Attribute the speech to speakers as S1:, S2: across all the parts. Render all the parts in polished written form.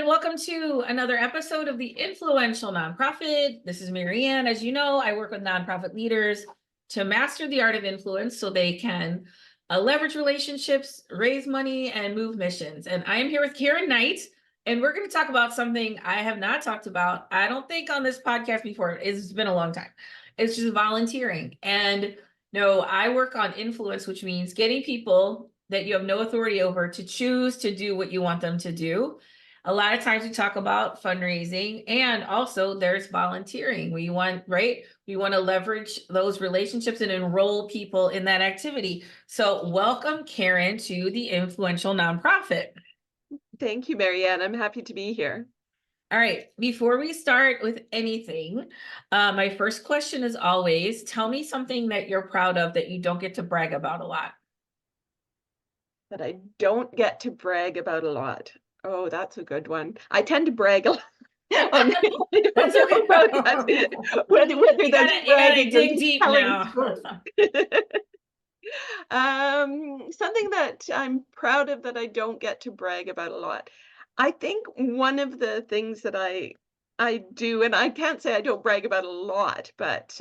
S1: and welcome to another episode of the Influential Nonprofit. This is Marianne. As you know, I work with nonprofit leaders to master the art of influence so they can leverage relationships, raise money, and move missions. And I am here with Karen Knight, and we're going to talk about something I have not talked about, I don't think, on this podcast before. It's been a long time. It's just volunteering. And no, I work on influence, which means getting people that you have no authority over to choose to do what you want them to do. A lot of times we talk about fundraising, and also there's volunteering. We want, right? We want to leverage those relationships and enroll people in that activity. So welcome, Karen, to the Influential Nonprofit.
S2: Thank you, Marianne. I'm happy to be here.
S1: All right, before we start with anything, my first question is always, tell me something that you're proud of that you don't get to brag about a lot.
S2: That I don't get to brag about a lot. Oh, that's a good one. I tend to brag a lot. I don't
S1: That's
S2: know
S1: okay.
S2: about that. Whether
S1: You
S2: that's
S1: gotta
S2: bragging or
S1: dig
S2: just
S1: deep
S2: telling
S1: now.
S2: stories. Something that I'm proud of that I don't get to brag about a lot. I think one of the things that I do, and I can't say I don't brag about a lot, but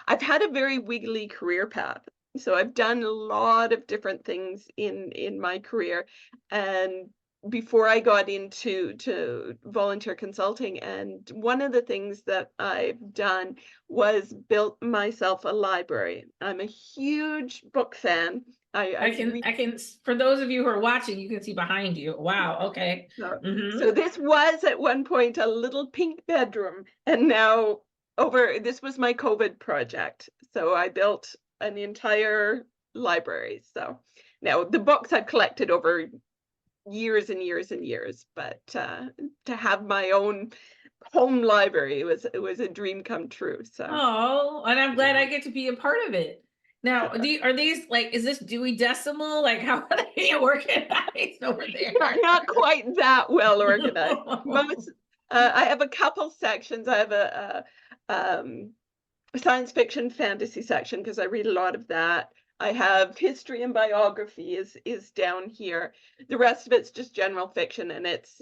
S2: I've had a very wiggly career path. So I've done a lot of different things in my career, and before I got into volunteer consulting, and one of the things that I've done was built myself a library. I'm a huge book fan. I
S1: I can, for those of you who are watching, you can see behind you. Wow, okay.
S2: So,
S1: Mm-hmm.
S2: so this was at one point a little pink bedroom, and now this was my COVID project. So I built an entire library. So now the books I've collected over years and years and years, but to have my own home library was a dream come true. So
S1: Oh, and I'm glad
S2: yeah.
S1: I get to be a part of it. Now,
S2: So
S1: are these like, is this Dewey Decimal? Like, how are they organized over there?
S2: not quite that well organized. Most I have a couple sections. I have a science fiction fantasy section because I read a lot of that. I have history and biography is down here. The rest of it's just general fiction, and it's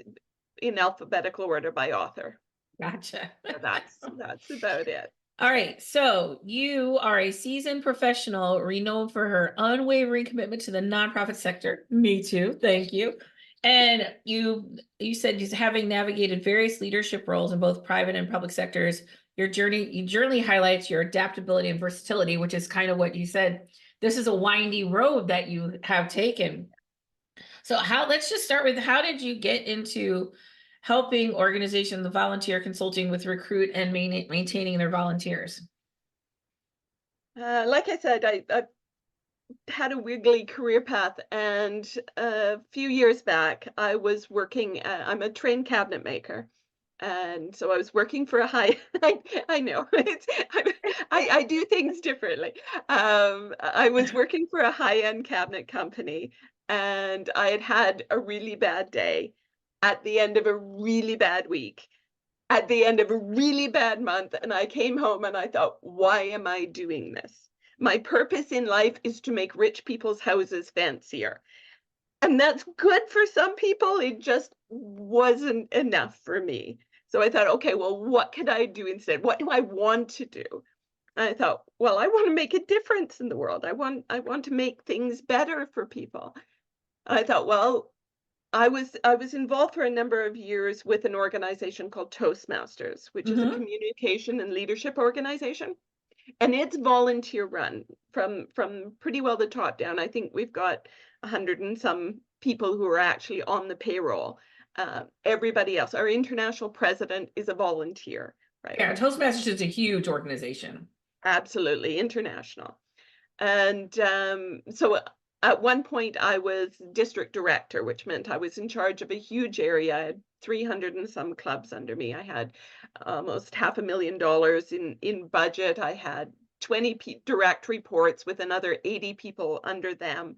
S2: in alphabetical order by author.
S1: Gotcha.
S2: So that's about it.
S1: All right, so you are a seasoned professional renowned for her unwavering commitment to the nonprofit sector. Me too, thank you. And you said just having navigated various leadership roles in both private and public sectors, your journey highlights your adaptability and versatility, which is kind of what you said. This is a windy road that you have taken. So let's just start with, how did you get into helping organizations, the volunteer consulting with recruit and maintaining their volunteers?
S2: Like I said, I've had a wiggly career path, and a few years back, I was working. I'm a trained cabinet maker, and so I was working for a high. I know I do things differently. I was working for a high-end cabinet company, and I had had a really bad day at the end of a really bad week, at the end of a really bad month, and I came home and I thought, why am I doing this? My purpose in life is to make rich people's houses fancier. And that's good for some people. It just wasn't enough for me. So I thought, okay, well, what could I do instead? What do I want to do? And I thought, well, I want to make a difference in the world. I want to make things better for people. I thought, well, I was involved for a number of years with an organization called Toastmasters, which is a
S1: Mm-hmm.
S2: communication and leadership organization, and it's volunteer run from pretty well the top down. I think we've got 100 and some people who are actually on the payroll. Everybody else, our international president is a volunteer, right?
S1: Yeah, Toastmasters is a huge organization.
S2: Absolutely international. And so at one point, I was district director, which meant I was in charge of a huge area. I had 300 and some clubs under me. I had almost $500,000 in budget. I had 20 direct reports with another 80 people under them.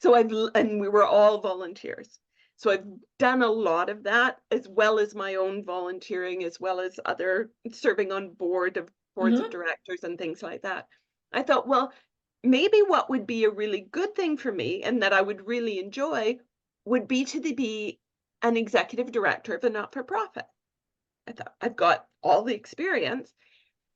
S2: So and we were all volunteers. So I've done a lot of that, as well as my own volunteering, as well as other serving on boards of
S1: Mm-hmm.
S2: directors and things like that. I thought, well, maybe what would be a really good thing for me and that I would really enjoy would be to be an executive director of a not-for-profit. I thought, I've got all the experience.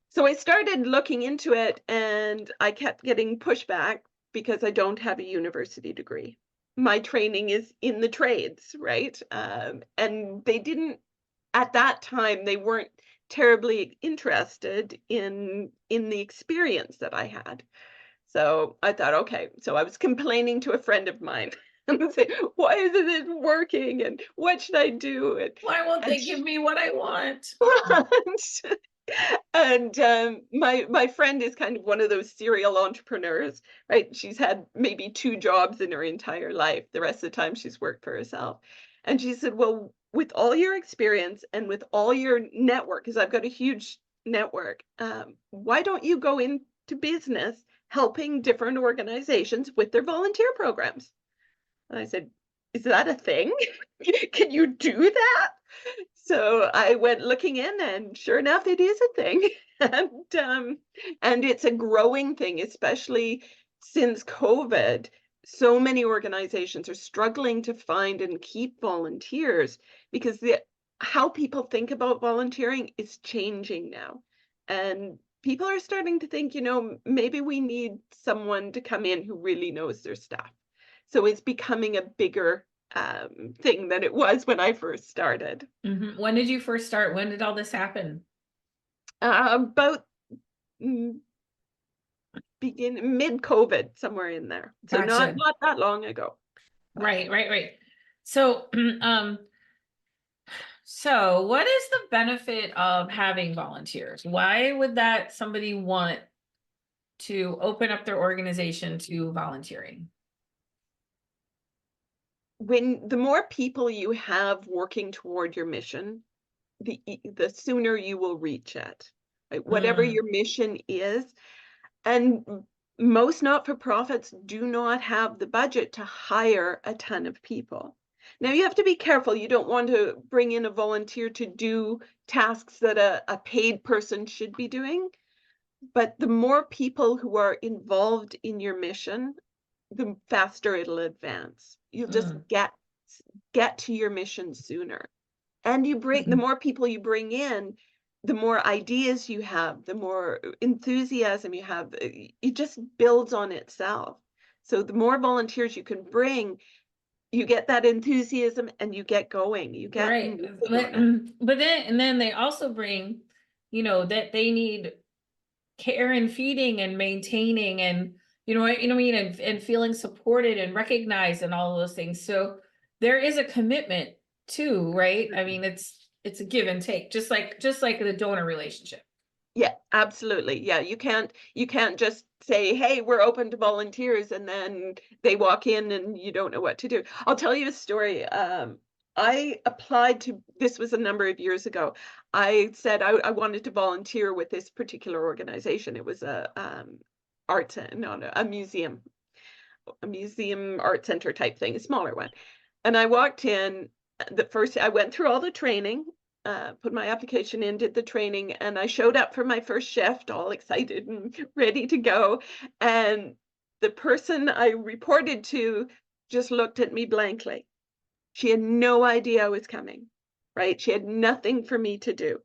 S2: So I started looking into it, and I kept getting pushback because I don't have a university degree. My training is in the trades, right? And they didn't, at that time, they weren't terribly interested in the experience that I had. So I thought, okay. So I was complaining to a friend of mine and say, why isn't it working? And what should I do?
S1: Why won't
S2: And
S1: they give me what I want?
S2: and my friend is kind of one of those serial entrepreneurs, right? She's had maybe 2 jobs in her entire life. The rest of the time she's worked for herself. And she said, well, with all your experience and with all your network, because I've got a huge network, why don't you go into business helping different organizations with their volunteer programs? And I said, is that a thing? Can you do that? So I went looking in, and sure enough, it is a thing. And and it's a growing thing, especially since COVID. So many organizations are struggling to find and keep volunteers because the how people think about volunteering is changing now. And people are starting to think, maybe we need someone to come in who really knows their stuff. So it's becoming a bigger thing than it was when I first started.
S1: When did you first start? When did all this happen?
S2: About mm, begin mid-COVID, somewhere in there. So not
S1: Gotcha.
S2: not that long ago. But
S1: Right, right, right. So, so what is the benefit of having volunteers? Why would that somebody want to open up their organization to volunteering?
S2: when the more people you have working toward your mission, the sooner you will reach it. Right? Whatever
S1: Mm,
S2: your mission is, and most not-for-profits do not have the budget to hire a ton of people. Now, you have to be careful. You don't want to bring in a volunteer to do tasks that a paid person should be doing. But the more people who are involved in your mission, the faster it'll advance. You'll just
S1: mm,
S2: get to your mission sooner. And the
S1: mhm.
S2: more people you bring in, the more ideas you have, the more enthusiasm you have. It just builds on itself. So the more volunteers you can bring, you get that enthusiasm and you get going. You get
S1: Right.
S2: moving
S1: But,
S2: on it.
S1: but then they also bring, that they need care and feeding and maintaining and what I mean, and feeling supported and recognized and all of those things. So there is a commitment too, right? I mean, it's a give and take, just like the donor relationship.
S2: Yeah, absolutely. Yeah, you can't just say, "Hey, we're open to volunteers," and then they walk in and you don't know what to do. I'll tell you a story. I applied to this was a number of years ago. I said I wanted to volunteer with this particular organization. It was art no, no, a museum art center type thing, a smaller one. And I walked in, the first I went through all the training, put my application in, did the training, and I showed up for my first shift all excited and ready to go. And the person I reported to just looked at me blankly. She had no idea I was coming, right? She had nothing for me to do.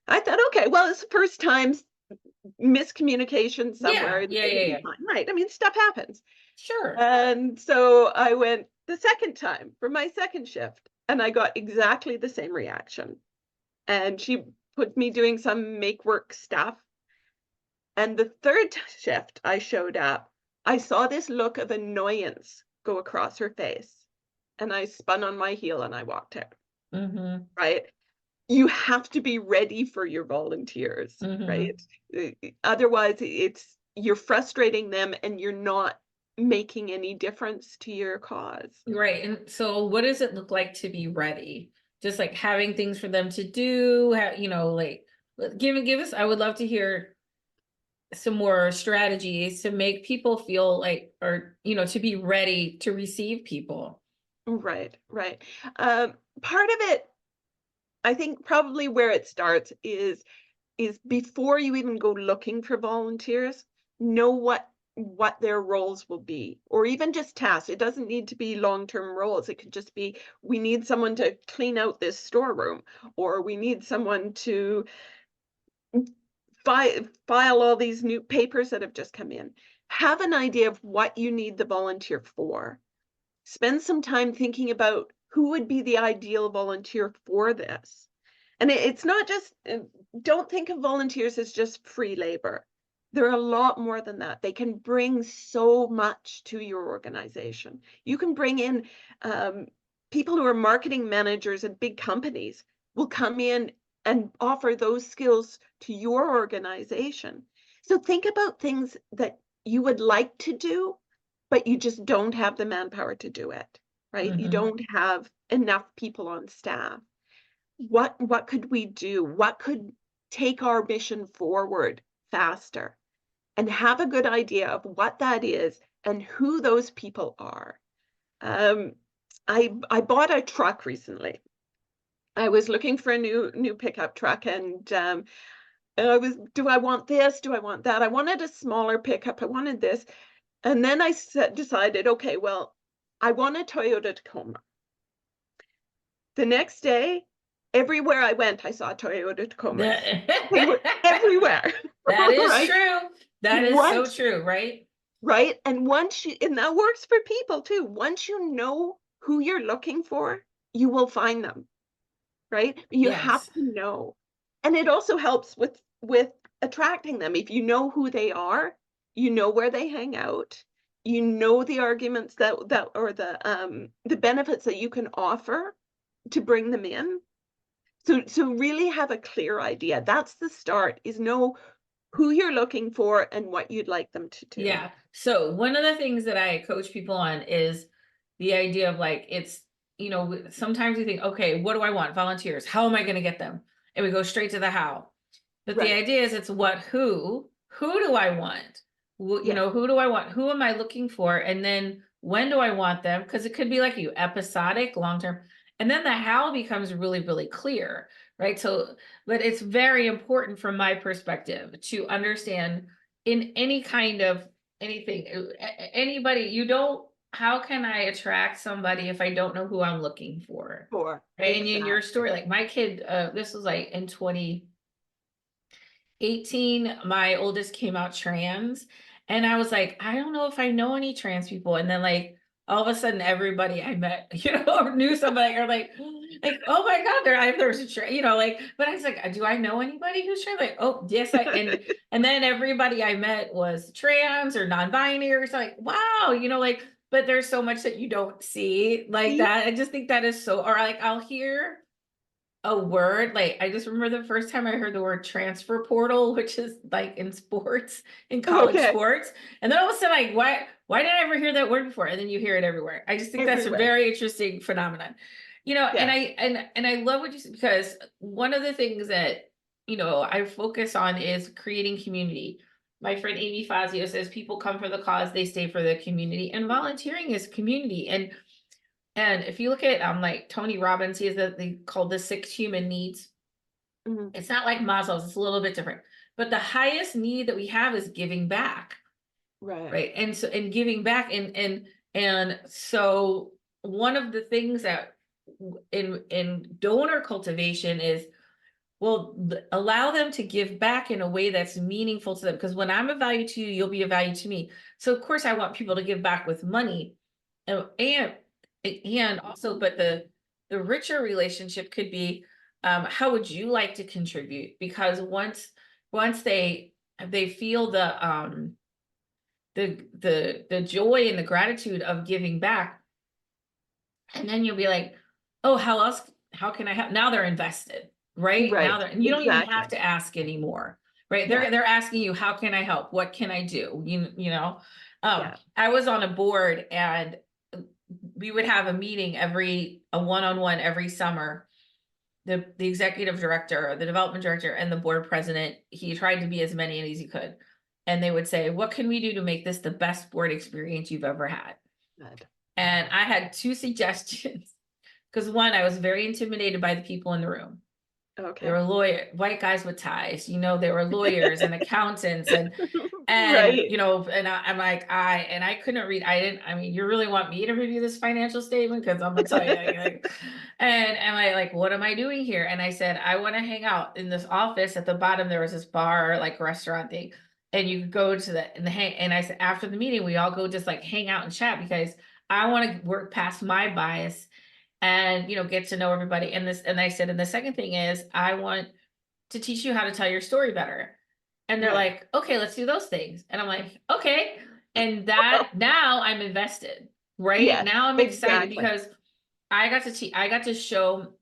S2: I thought, okay, well, it's the first time, miscommunication somewhere,
S1: Yeah, yeah, yeah,
S2: it'll be
S1: yeah.
S2: fine, right? I mean, stuff happens.
S1: Sure.
S2: And so I went the second time for my second shift, and I got exactly the same reaction. And she put me doing some make work stuff. And the third shift I showed up, I saw this look of annoyance go across her face. And I spun on my heel and I walked out,
S1: Mm-hmm.
S2: right? You have to be ready for your volunteers,
S1: Mm-hmm.
S2: right? Otherwise, you're frustrating them and you're not making any difference to your cause.
S1: Right. And so what does it look like to be ready? Just like having things for them to do, like give us, I would love to hear some more strategies to make people feel like, or to be ready to receive people.
S2: Right, right. Part of it, I think probably where it starts is before you even go looking for volunteers, know what what their roles will be, or even just tasks. It doesn't need to be long-term roles. It could just be, we need someone to clean out this storeroom, or we need someone to file all these new papers that have just come in. Have an idea of what you need the volunteer for. Spend some time thinking about who would be the ideal volunteer for this. And it's not just, don't think of volunteers as just free labor. They're a lot more than that. They can bring so much to your organization. You can bring in people who are marketing managers at big companies will come in and offer those skills to your organization. So think about things that you would like to do, but you just don't have the manpower to do it, right? You
S1: Mhm.
S2: don't have enough people on staff. What could we do? What could take our mission forward faster? And have a good idea of what that is and who those people are. Um, I bought a truck recently. I was looking for a new pickup truck, and I was, do I want this? Do I want that? I wanted a smaller pickup. I wanted this. And then decided, okay, well, I want a Toyota Tacoma. The next day, everywhere I went, I saw Toyota Tacomas. They were everywhere,
S1: That is
S2: right?
S1: true. That is so
S2: Once,
S1: true, right?
S2: right? And once you, and that works for people too. Once you know who you're looking for, you will find them, right? You have
S1: Yes.
S2: to know. And it also helps with attracting them. If you know who they are, you know where they hang out, you know the arguments that or the benefits that you can offer to bring them in. So really have a clear idea. That's the start, is know who you're looking for and what you'd like them to do.
S1: Yeah. So one of the things that I coach people on is the idea of like, it's, sometimes we think, okay, what do I want? Volunteers. How am I going to get them? And we go straight to the how. But the
S2: Right.
S1: idea is it's what, who do I want?
S2: Yes.
S1: Who do I want? Who am I looking for? And then when do I want them? Because it could be like you, episodic, long term. And then the how becomes really, really clear, right? So, but it's very important from my perspective to understand in any kind of anything, anybody, how can I attract somebody if I don't know who I'm looking for?
S2: For
S1: Right. And in your
S2: exactly.
S1: story, like my kid, this was like in 2018, my oldest came out trans. And I was like, I don't know if I know any trans people. And then like all of a sudden everybody I met, or knew somebody or like, oh my God, there's a trans, like, but I was like, do I know anybody who's trans? Like, oh yes, and then everybody I met was trans or non-binary. So like, wow, like, but there's so much that you don't see like
S2: See?
S1: that. I just think that is so, or like I'll hear a word like I just remember the first time I heard the word transfer portal, which is like in sports, in college
S2: Okay.
S1: sports, and then all of a sudden like why did I ever hear that word before? And then you hear it everywhere. I just think that's a
S2: Everywhere.
S1: very interesting phenomenon, and
S2: Yes.
S1: I love what you said, because one of the things that I focus on is creating community. My friend Amy Fazio says people come for the cause, they stay for the community, and volunteering is community. And if you look at like Tony Robbins, he has that they call the 6 human needs.
S2: Mhm.
S1: It's not like Maslow's, it's a little bit different. But the highest need that we have is giving back,
S2: Right.
S1: right? And so and giving back and so one of the things that in donor cultivation is, well, allow them to give back in a way that's meaningful to them. Because when I'm of value to you, you'll be of value to me. So of course I want people to give back with money. And also, but the richer relationship could be, how would you like to contribute? Because once they feel the joy and the gratitude of giving back, and then you'll be like, oh, how can I help? Now they're invested, right? Now
S2: Right.
S1: and you don't even have
S2: Exactly.
S1: to ask anymore, right?
S2: Yeah.
S1: They're asking you, how can I help? What can I do?
S2: Yeah.
S1: I was on a board, and we would have a meeting a one-on-one every summer. The executive director, the development director, and the board president, he tried to be as many as he could. And they would say, what can we do to make this the best board experience you've ever had?
S2: Good.
S1: And I had two suggestions. Because one, I was very intimidated by the people in the room. They were
S2: Okay.
S1: white guys with ties, they were lawyers and accountants and
S2: Right.
S1: I'm like, I couldn't read. I mean, you really want me to review this financial statement? Because I'm gonna tell you, and I like, what am I doing here? And I said, I want to hang out in this office. At the bottom, there was this bar, like restaurant thing, and you could go to the hang. And I said, after the meeting, we all go just like hang out and chat because I want to work past my bias and get to know everybody. And I said, and the second thing is, I want to teach you how to tell your story better. And they're
S2: Right.
S1: like, okay, let's do those things. And I'm like, okay. And that now I'm invested, right?
S2: Yes,
S1: Now I'm excited
S2: exactly.
S1: because I got to teach, I got to show,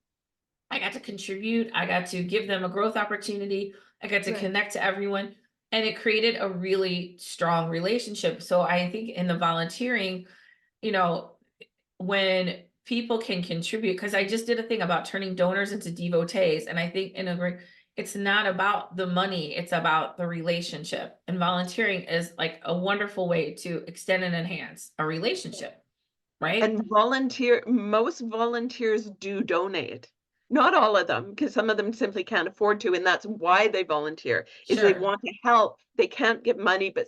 S1: I got to contribute, I got to give them a growth opportunity, I got to
S2: Right.
S1: connect to everyone. And it created a really strong relationship. So I think in the volunteering, you know, when people can contribute, because I just did a thing about turning donors into devotees, and I think it's not about the money, it's about the relationship, and volunteering is like a wonderful way to extend and enhance a relationship, right?
S2: And most volunteers do donate. Not all of them, because some of them simply can't afford to, and that's why they volunteer, is they
S1: Sure.
S2: want to help. They can't give money, but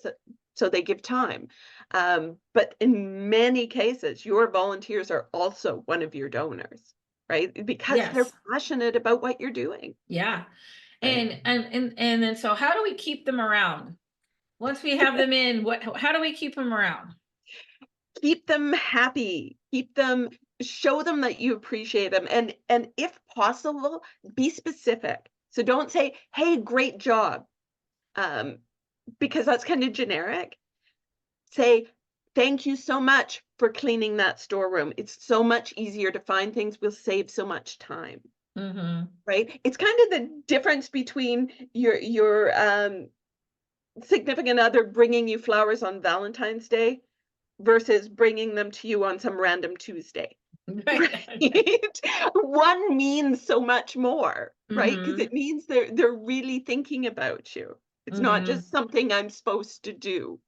S2: so they give time. But in many cases, your volunteers are also one of your donors, right? Because they're
S1: Yes.
S2: passionate about what you're doing,
S1: Yeah.
S2: right?
S1: And then so how do we keep them around once we have them in? What How do we keep them around?
S2: Keep them happy, keep them show them that you appreciate them, and if possible, be specific. So don't say, "Hey, great job," um, because that's kinda generic. Say, "Thank you so much for cleaning that storeroom. It's so much easier to find things, we'll save so much time."
S1: Mm-hmm.
S2: Right? It's kind of the difference between your significant other bringing you flowers on Valentine's Day versus bringing them to you on some random Tuesday,
S1: Right.
S2: right? One means so much more, right? Because
S1: Mm-hmm.
S2: it means they're really thinking about you. It's not
S1: Mm-hmm.
S2: just something I'm supposed to do,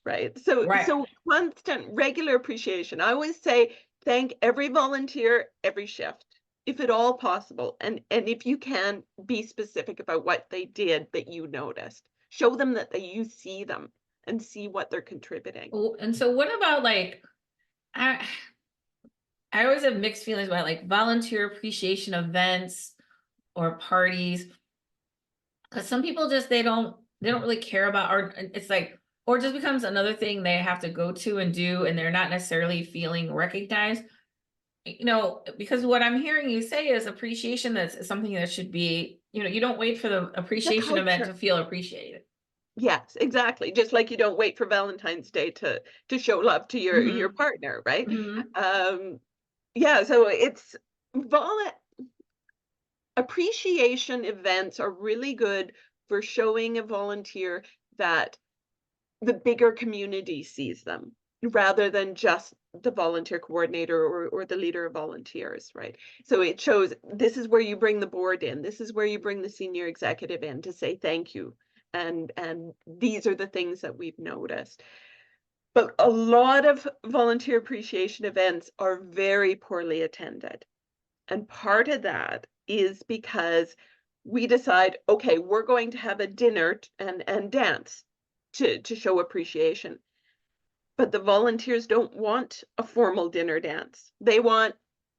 S2: right? So
S1: Right.
S2: so constant, regular appreciation. I always say thank every volunteer, every shift, if at all possible, and if you can, be specific about what they did that you noticed. Show them that you see them and see what they're contributing.
S1: And so what about like I I always have mixed feelings about like volunteer appreciation events or parties, because some people just they don't really care about, or it's like, or it just becomes another thing they have to go to and do, and they're not necessarily feeling recognized. Because what I'm hearing you say is appreciation, that's something that should be, you don't wait for the
S2: It's a
S1: appreciation event
S2: culture.
S1: to feel appreciated.
S2: Yes, exactly. Just like you don't wait for Valentine's Day to show love to your
S1: Hmm.
S2: partner, right?
S1: Hmm.
S2: Um, yeah, so it's vol appreciation events are really good for showing a volunteer that the bigger community sees them rather than just the volunteer coordinator or the leader of volunteers, right? So it shows this is where you bring the board in, this is where you bring the senior executive in to say thank you. And these are the things that we've noticed. But a lot of volunteer appreciation events are very poorly attended. And part of that is because we decide, okay, we're going to have a dinner and dance to show appreciation. But the volunteers don't want a formal dinner dance. They want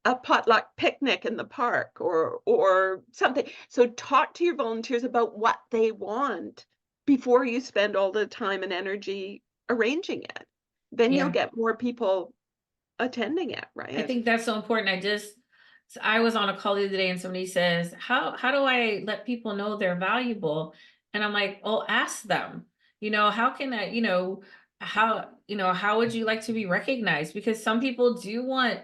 S2: a potluck picnic in the park or something. So talk to your volunteers about what they want before you spend all the time and energy arranging it. Then you'll
S1: Yeah.
S2: get more people attending it,
S1: I
S2: right?
S1: think that's so important. I was on a call the other day and somebody says, how do I let people know they're valuable? And I'm like, oh, ask them, how can I, how would you like to be recognized? Because some people do want,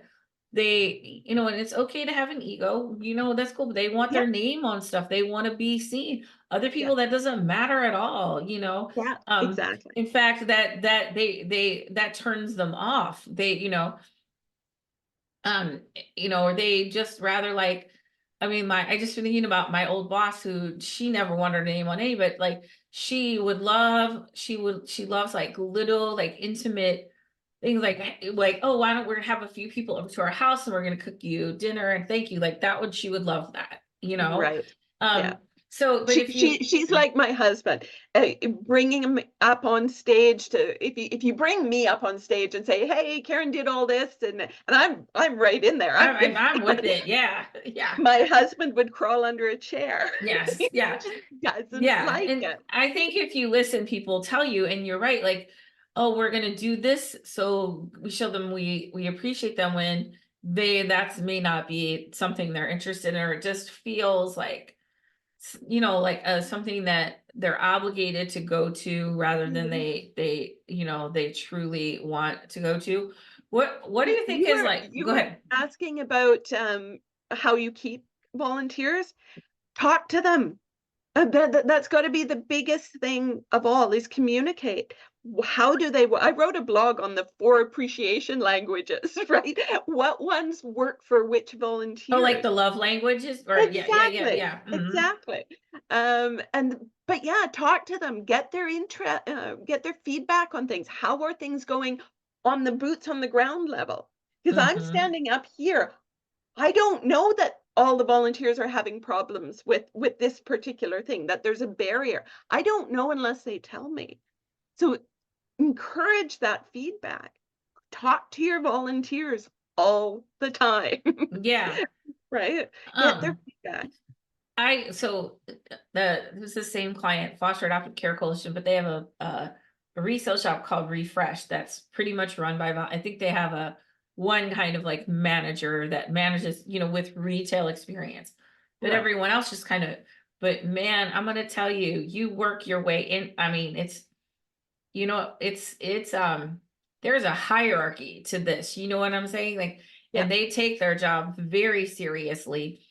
S1: and it's okay to have an ego, that's cool. But they want
S2: Yeah,
S1: their name on stuff. They want to be seen. Other
S2: yeah,
S1: people, that doesn't matter at all,
S2: yeah, exactly.
S1: in fact, that turns them off. Or they just rather like, I mean, I just been thinking about my old boss, who she never wanted her name on any, but like she loves like little, like intimate things, like, oh, why don't we have a few people over to our house and we're gonna cook you dinner and thank you. Like that she would love that. you know?
S2: Right. Yeah.
S1: Um, so, but if you,
S2: She's like my husband, bringing him up on stage to if you bring me up on stage and say, "Hey, Karen did all this," and I'm right in there. I've been
S1: I'm with it. Yeah. Yeah.
S2: my husband would crawl under a chair.
S1: Yes.
S2: He
S1: Yeah.
S2: just doesn't
S1: Yeah.
S2: like
S1: And
S2: it.
S1: I think if you listen, people tell you, and you're right, like, oh, we're gonna do this. So we show them we appreciate them when that's may not be something they're interested in, or it just feels like like something that they're obligated to go to rather than
S2: Mhm.
S1: they truly want to go to. What do
S2: You
S1: you think
S2: you
S1: is
S2: were
S1: like,
S2: you
S1: go
S2: were
S1: ahead.
S2: asking about, how you keep volunteers. Talk to them. That's gotta be the biggest thing of all is communicate. How do they I wrote a blog on the 4 appreciation languages, right? What ones work for which
S1: Oh, like the
S2: volunteers?
S1: love languages, or yeah, yeah, yeah,
S2: Exactly,
S1: yeah.
S2: exactly. But yeah, talk to them, get their feedback on things. How are things going on the boots on the ground level? Because 'Cause I'm
S1: Hmm.
S2: standing up here, I don't know that all the volunteers are having problems with this particular thing, that there's a barrier. I don't know unless they tell me. So encourage that feedback. Talk to your volunteers all the time,
S1: Yeah.
S2: right? Get their
S1: um
S2: feedback.
S1: it was the same client, Foster Adoptive Care Coalition, but they have a resale shop called Refresh that's pretty much run by I think they have a one kind of like manager that manages, with retail experience. But
S2: Right.
S1: everyone else just kind of, but man, I'm gonna tell you, you work your way in. I mean, it's there's a hierarchy to this. You know what I'm saying? Like,
S2: Yeah.
S1: and they take their job very seriously,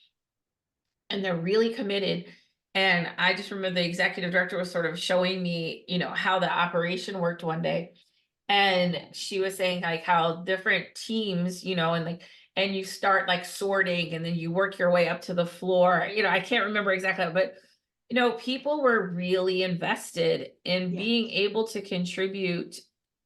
S1: and they're really committed. And I just remember the executive director was sort of showing me, how the operation worked one day. And she was saying like how different teams, and you start like sorting and then you work your way up to the floor. I can't remember exactly, but people were really invested in being
S2: Yes.
S1: able to contribute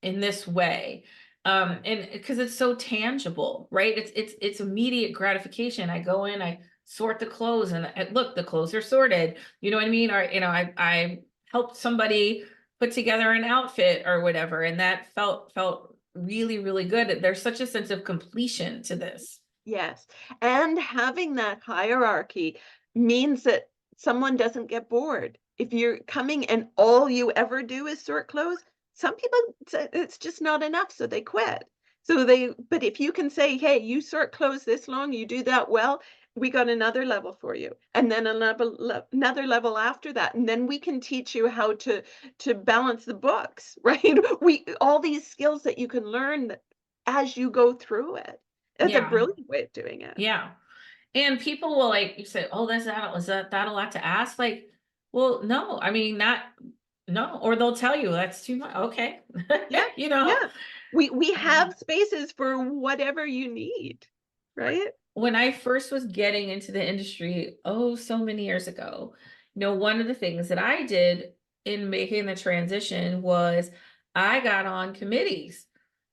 S1: in this way. And because it's so tangible, right? It's immediate gratification. I go in, I sort the clothes, and look, the clothes are sorted. You know what I mean? Or I helped somebody put together an outfit or whatever, and that felt really, really good. There's such a sense of completion to this.
S2: Yes. And having that hierarchy means that someone doesn't get bored. If you're coming and all you ever do is sort clothes, some people say it's just not enough, so they quit. But if you can say, hey, you sort clothes this long, you do that well, we got another level for you. And then another level after that. And then we can teach you how to balance the books, right? All these skills that you can learn as you go through it. It's a
S1: Yeah,
S2: brilliant way of doing it.
S1: yeah. And people will like you say, "Oh, is that a lot to ask?" Like, well, no, I mean, not no, or they'll tell you that's too much. Okay,
S2: Yeah,
S1: you know.
S2: yeah. We
S1: Um,
S2: have spaces for whatever you need, right?
S1: when I first was getting into the industry, oh, so many years ago, one of the things that I did in making the transition was I got on committees.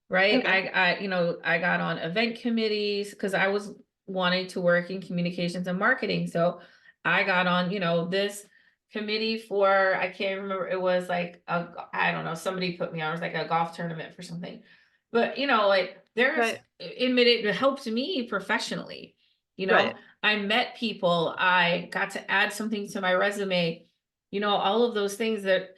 S1: Right?
S2: Okay,
S1: I got on event committees because I was wanting to work in communications and marketing. So I got on, this committee for, I can't remember, it was like I don't know, somebody put me on, it was like a golf tournament for something. But like
S2: right,
S1: it helped me professionally.
S2: right.
S1: I met people, I got to add something to my resume, all of those things that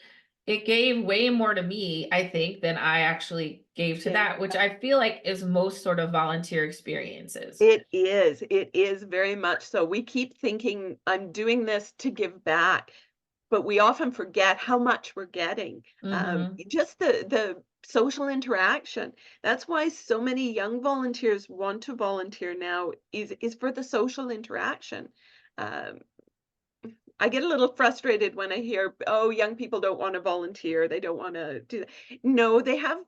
S1: it gave way more to me, I think, than I actually gave to
S2: Yeah.
S1: that, which I feel like is most sort of volunteer experiences.
S2: It is very much so. We keep thinking, I'm doing this to give back, but we often forget how much we're getting.
S1: Mhm.
S2: Just the social interaction. That's why so many young volunteers want to volunteer now is for the social interaction. Um, I get a little frustrated when I hear, "Oh, young people don't wanna volunteer, they don't wanna do that." No, they have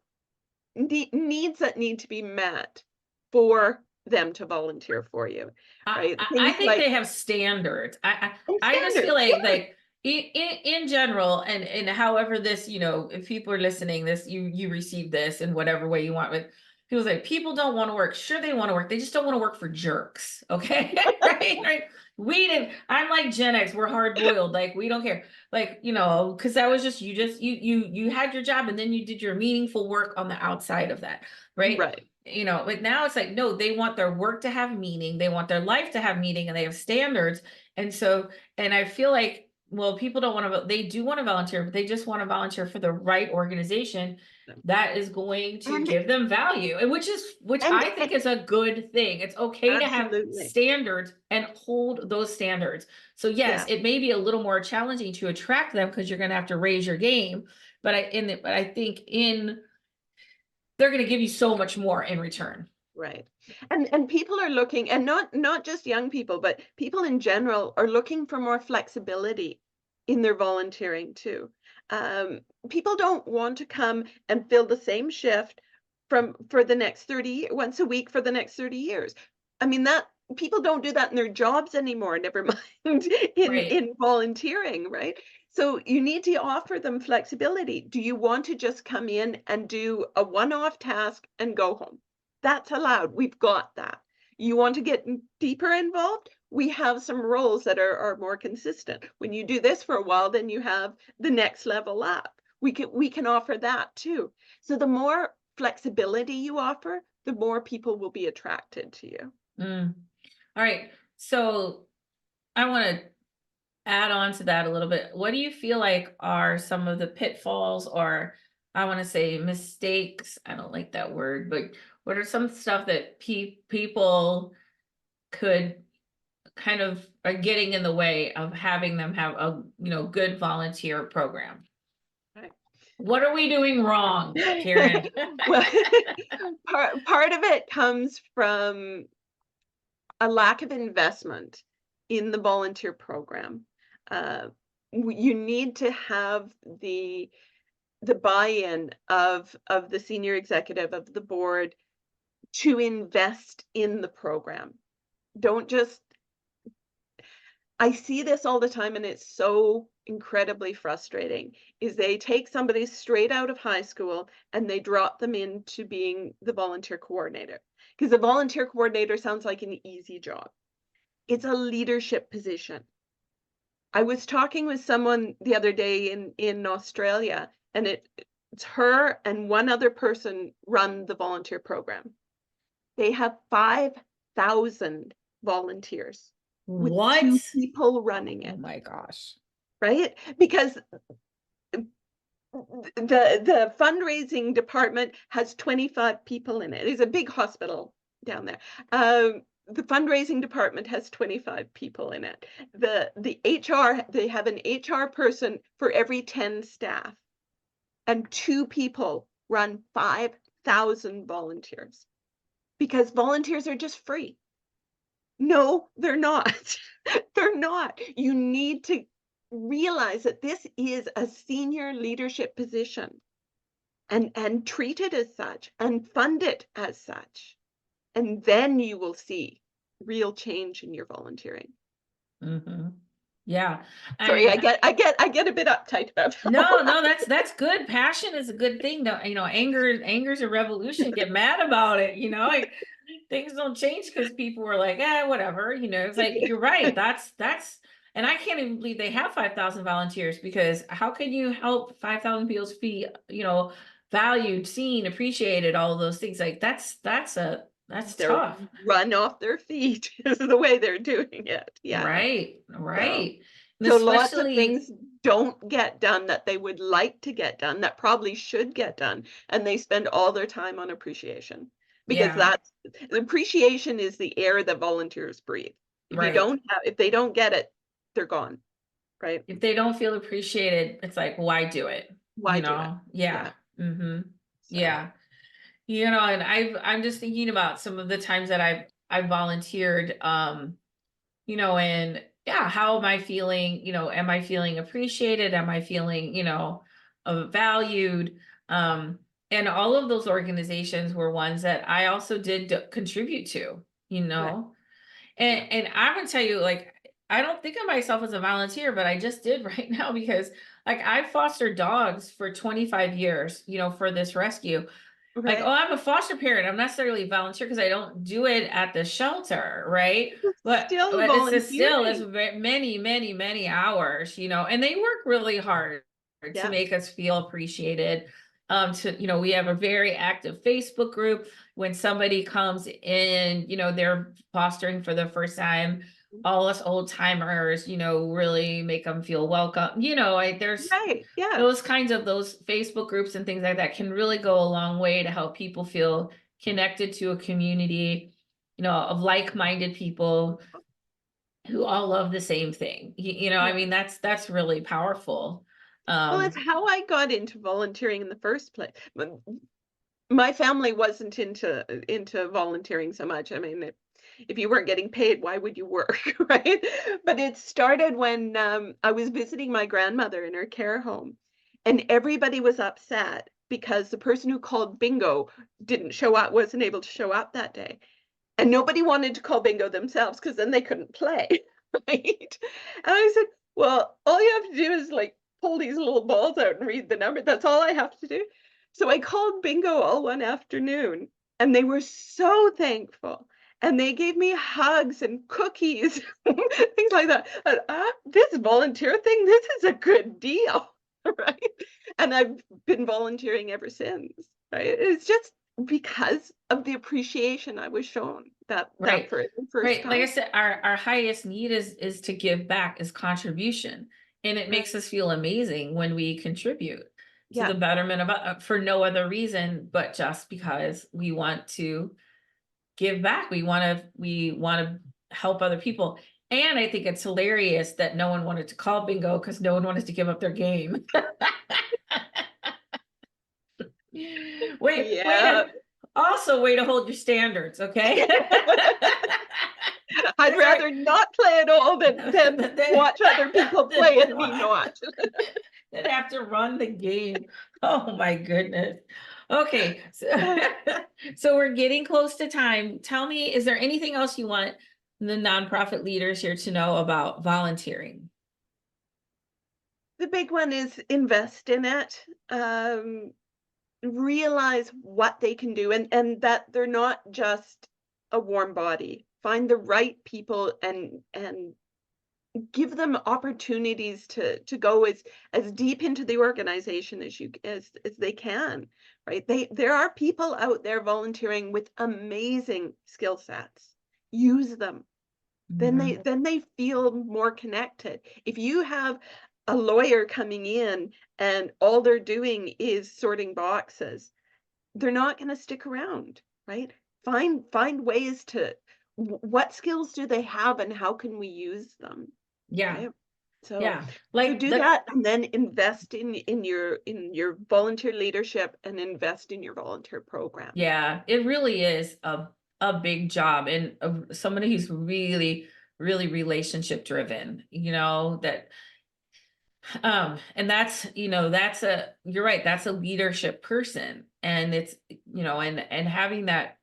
S2: needs that need to be met for them to volunteer for you, right?
S1: I
S2: Things
S1: think
S2: like
S1: they have standards.
S2: and
S1: I just feel
S2: standards,
S1: like
S2: yeah,
S1: in general, and however this, if people are listening, this you receive this in whatever way you want. But people say people don't want to work. Sure, they want to work. They just don't want to work for jerks. Okay, right, right. We didn't. I'm like Gen X. We're hard boiled. Like we don't care. Like because that was just you had your job and then you did your meaningful work on the outside of that, right?
S2: Right.
S1: But now it's like no, they want their work to have meaning. They want their life to have meaning, and they have standards. And so, and I feel like well, people don't want to. They do want to volunteer, but they just want to volunteer for the right organization that is going to
S2: And
S1: give them value, and which I
S2: and
S1: think is a good thing. It's okay to have
S2: absolutely.
S1: standards and hold those standards. So yes,
S2: Yeah.
S1: it may be a little more challenging to attract them because you're going to have to raise your game, but I think in they're going to give you so much more in return.
S2: Right. And people are looking, and not just young people, but people in general are looking for more flexibility in their volunteering too. Um, People don't want to come and fill the same shift for the next once a week for the next 30 years. I mean that people don't do that in their jobs anymore, never mind
S1: Right.
S2: in volunteering, right? So you need to offer them flexibility. Do you want to just come in and do a one-off task and go home? That's allowed. We've got that. You want to get deeper involved? We have some roles that are more consistent. When you do this for a while, then you have the next level up. We can offer that too. So the more flexibility you offer, the more people will be attracted to you.
S1: Mm. All right. So I want to add on to that a little bit. What do you feel like are some of the pitfalls or I want to say mistakes? I don't like that word, but what are some stuff that people could kind of are getting in the way of having them have a good volunteer program?
S2: Right.
S1: What are we doing wrong, Karen?
S2: Well, part of it comes from a lack of investment in the volunteer program. Uh, you need to have the buy-in of the senior executive of the board to invest in the program. Don't just I see this all the time and it's so incredibly frustrating is they take somebody straight out of high school and they drop them into being the volunteer coordinator because the volunteer coordinator sounds like an easy job. It's a leadership position. I was talking with someone the other day in Australia, and it's her and one other person run the volunteer program. They have 5,000 volunteers with
S1: What?
S2: 2 people running
S1: Oh
S2: it,
S1: my gosh.
S2: right? Because the fundraising department has 25 people in it. It's a big hospital down there. The fundraising department has 25 people in it. The HR, they have an HR person for every 10 staff, and 2 people run 5,000 volunteers because volunteers are just free. No, they're not. They're not. You need to realize that this is a senior leadership position and treat it as such and fund it as such. And then you will see real change in your volunteering.
S1: Hmm. Yeah. I
S2: Sorry,
S1: mean,
S2: I get a bit uptight about
S1: no,
S2: that.
S1: no, that's good. Passion is a good thing. No, anger's a revolution. Get mad about it. Like, things don't change because people were like, whatever. It's like you're right. That's, and I can't even believe they have 5,000 volunteers because how can you help 5,000 people be, valued, seen, appreciated, all of those things? Like that's
S2: They're
S1: tough.
S2: run off their feet is the way they're doing it. Yeah.
S1: Right,
S2: So
S1: right. And
S2: so lots of
S1: especially,
S2: things don't get done that they would like to get done, that probably should get done, and they spend all their time on appreciation, because
S1: yeah,
S2: appreciation is the air that volunteers breathe.
S1: right.
S2: If they don't get it, they're gone, right?
S1: If they don't feel appreciated, it's like, why do it?
S2: Why do it?
S1: Yeah.
S2: Yeah,
S1: Mm-hmm.
S2: so
S1: Yeah. And I'm just thinking about some of the times that I've volunteered, and yeah, how am I feeling? Am I feeling appreciated? Am I feeling, valued? Um, and all of those organizations were ones that I also did contribute to, you
S2: right,
S1: know.
S2: yeah,
S1: And I'm gonna tell you, like, I don't think of myself as a volunteer, but I just did right now because like I fostered dogs for 25 years, for this rescue. like, oh,
S2: Right.
S1: I'm a foster parent. I'm not necessarily a volunteer because I don't do it at the shelter, right?
S2: It's still
S1: But it's just still, it's
S2: volunteering.
S1: many, many, many hours, and they work really hard to
S2: Yeah.
S1: make us feel appreciated. We have a very active Facebook group. When somebody comes in, they're fostering for the first time, all us old timers, really make them feel welcome. There's
S2: Right. Yeah.
S1: those kinds of those Facebook groups and things like that can really go a long way to help people feel connected to a community, of like-minded people who all love the same thing. I
S2: Yeah.
S1: mean, that's really powerful.
S2: Well, it's
S1: Um,
S2: how I got into volunteering in the first place. My family wasn't into volunteering so much. I mean, if you weren't getting paid, why would you work, right? But it started when I was visiting my grandmother in her care home, and everybody was upset because the person who called bingo didn't show up, wasn't able to show up that day. And nobody wanted to call bingo themselves because then they couldn't play, right? And I said, well, all you have to do is like pull these little balls out and read the number. That's all I have to do. So I called bingo all one afternoon, and they were so thankful. And they gave me hugs and cookies, things like that. This volunteer thing, this is a good deal, right? And I've been volunteering ever since, right? It's just because of the appreciation I was shown that
S1: right,
S2: for the first
S1: right. Like I
S2: time.
S1: said, our highest need is to give back, is contribution, and it
S2: Right.
S1: makes us feel amazing when we contribute to
S2: Yeah.
S1: the betterment of for no other reason but just because we want to give back. We want to help other people. And I think it's hilarious that no one wanted to call bingo because no one wanted to give up their game. Way
S2: Yeah.
S1: to way to hold your standards, okay?
S2: I'd
S1: That's right.
S2: rather not play at all than
S1: Then
S2: watch other people play and me not.
S1: then have to run the game. Oh my goodness. Okay, so, so we're getting close to time. Tell me, is there anything else you want the nonprofit leaders here to know about volunteering?
S2: The big one is invest in it. Realize what they can do and that they're not just a warm body. Find the right people and give them opportunities to go as deep into the organization as they can, right? There are people out there volunteering with amazing skill sets. Use them.
S1: Mhm.
S2: Then they feel more connected. If you have a lawyer coming in and all they're doing is sorting boxes, they're not going to stick around, right? Find ways to what skills do they have and how can we use them,
S1: Yeah,
S2: right? So
S1: yeah.
S2: so
S1: Like
S2: do
S1: the
S2: that and then invest in your volunteer leadership and invest in your volunteer programs.
S1: Yeah, it really is a big job, and somebody who's really, really relationship driven, that and that's you're right, that's a leadership person, and it's and having that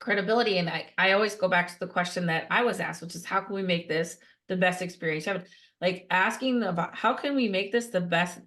S1: credibility. And I always go back to the question that I was asked, which is how can we make this the best experience ever? Like asking about how can we make this the best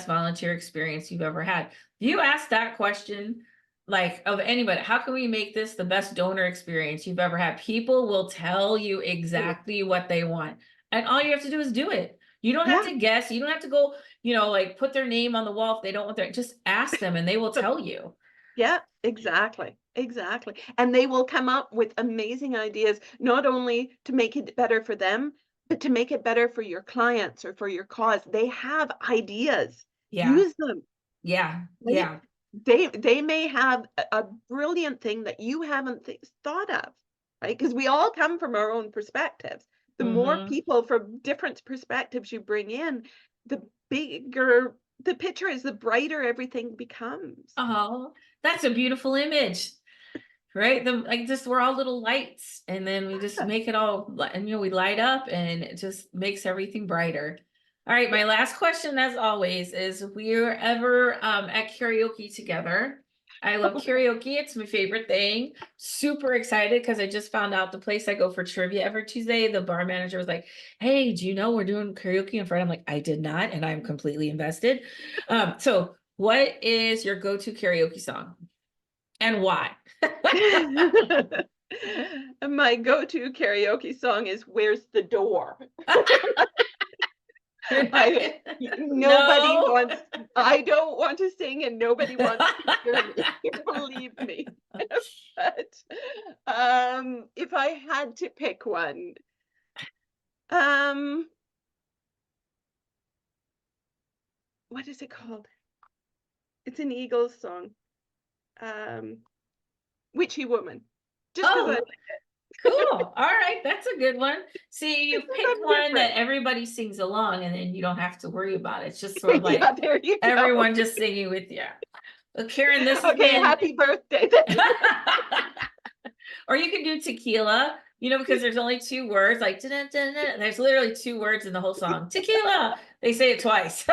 S1: volunteer experience you've ever had? You ask that question, like, of anybody, how can we make this the best donor experience you've ever had? People will tell you
S2: Mm.
S1: exactly what they want, and all you have to do is do it. You don't have
S2: Yeah.
S1: to guess, you don't have to go, like put their name on the wall if they don't want their, just ask them and they will tell you.
S2: Yeah, exactly, exactly, and they will come up with amazing ideas, not only to make it better for them, but to make it better for your clients or for your cause. They have ideas.
S1: Yeah,
S2: Use them,
S1: yeah,
S2: right?
S1: yeah.
S2: They may have a brilliant thing that you haven't thought of, right? Because we all come from our own perspectives. The more
S1: Hmm.
S2: people from different perspectives you bring in, the bigger the picture is, the brighter everything becomes.
S1: Oh, that's a beautiful image, right? Like just we're all little lights, and then we just make it all, and we light up, and it just makes everything brighter. All right, my last question, as always, is if we're ever at karaoke together. I love karaoke; it's my favorite thing. Super excited because I just found out the place I go for trivia every Tuesday. The bar manager was like, "Hey, do you know we're doing karaoke in Friday?" I'm like, "I did not," and I'm completely invested. So what is your go-to karaoke song? And why?
S2: My go-to karaoke song is "Where's the Door?" I nobody
S1: No.
S2: wants I don't want to sing and nobody wants to hear me, believe me. But, if I had to pick one, um, what is it called? It's an Eagles song, um, "Witchy Woman," just 'cause I
S1: Oh, cool. All right, that's a good one. See, you
S2: because
S1: pick
S2: I'm
S1: one that
S2: different.
S1: everybody sings along, and then you don't have to worry about it. It's just sort of
S2: Yeah,
S1: like
S2: there you go.
S1: everyone just singing with you. Well, Karen, this has
S2: Okay,
S1: been
S2: happy birthday then.
S1: or you can do tequila, because there's only two words, like dun, dun, dun, there's literally two words in the whole song. Tequila. They say it twice.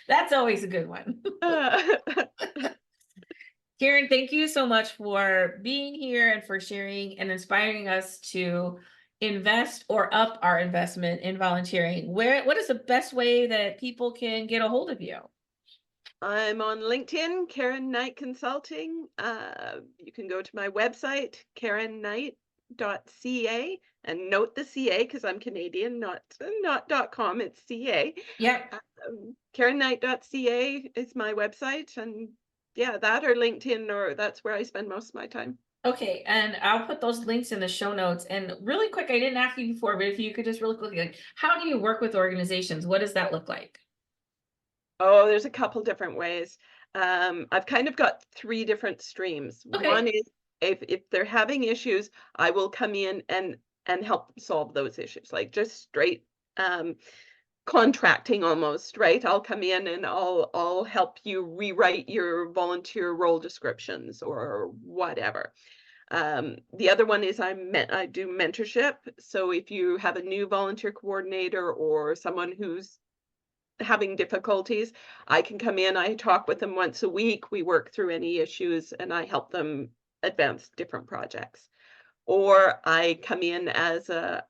S1: That's always a good one.
S2: Uh,
S1: Karen, thank you so much for being here and for sharing and inspiring us to invest or up our investment in volunteering. What is the best way that people can get a hold of you?
S2: I'm on LinkedIn, Karen Knight Consulting. You can go to my website, karenknight.ca, and note the CA because I'm Canadian, not .com, it's CA.
S1: Yep.
S2: Karenknight.ca is my website, and yeah, that or LinkedIn, or that's where I spend most of my time.
S1: Okay, and I'll put those links in the show notes. And really quick, I didn't ask you before, but if you could just really quickly, like, how do you work with organizations? What does that look like?
S2: Oh, there's a couple different ways. I've kind of got 3 different streams. One
S1: Okay,
S2: is if they're having issues, I will come in and help solve those issues, like just straight um, contracting almost, right? I'll come in and I'll help you rewrite your volunteer role descriptions or whatever. The other one is I do mentorship. So if you have a new volunteer coordinator or someone who's having difficulties, I can come in, I talk with them once a week, we work through any issues, and I help them advance different projects. Or I come in as a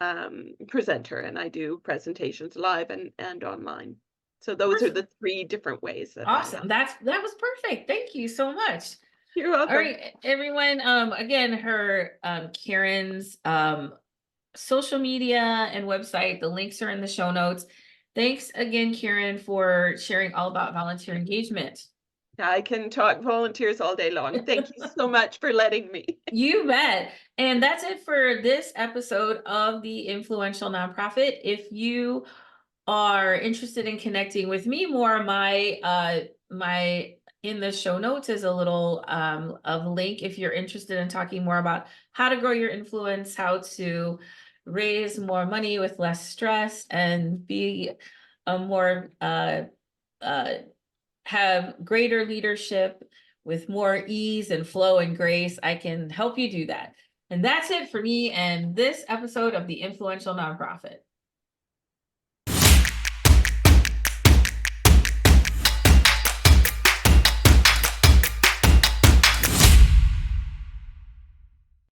S2: presenter and I do presentations live and online. So those are
S1: perfect.
S2: the 3 different ways that I
S1: Awesome. That was perfect. Thank you so much.
S2: You're
S1: All
S2: welcome.
S1: right, everyone. Again, her Karen's social media and website, the links are in the show notes. Thanks again, Karen, for sharing all about volunteer engagement.
S2: I can talk volunteers all day long. Thank you so much for letting me.
S1: You bet. And that's it for this episode of the Influential Nonprofit. If you are interested in connecting with me more, my in the show notes is a little of link if you're interested in talking more about how to grow your influence, how to raise more money with less stress, and be a more uh have greater leadership with more ease and flow and grace. I can help you do that. And that's it for me and this episode of the Influential Nonprofit.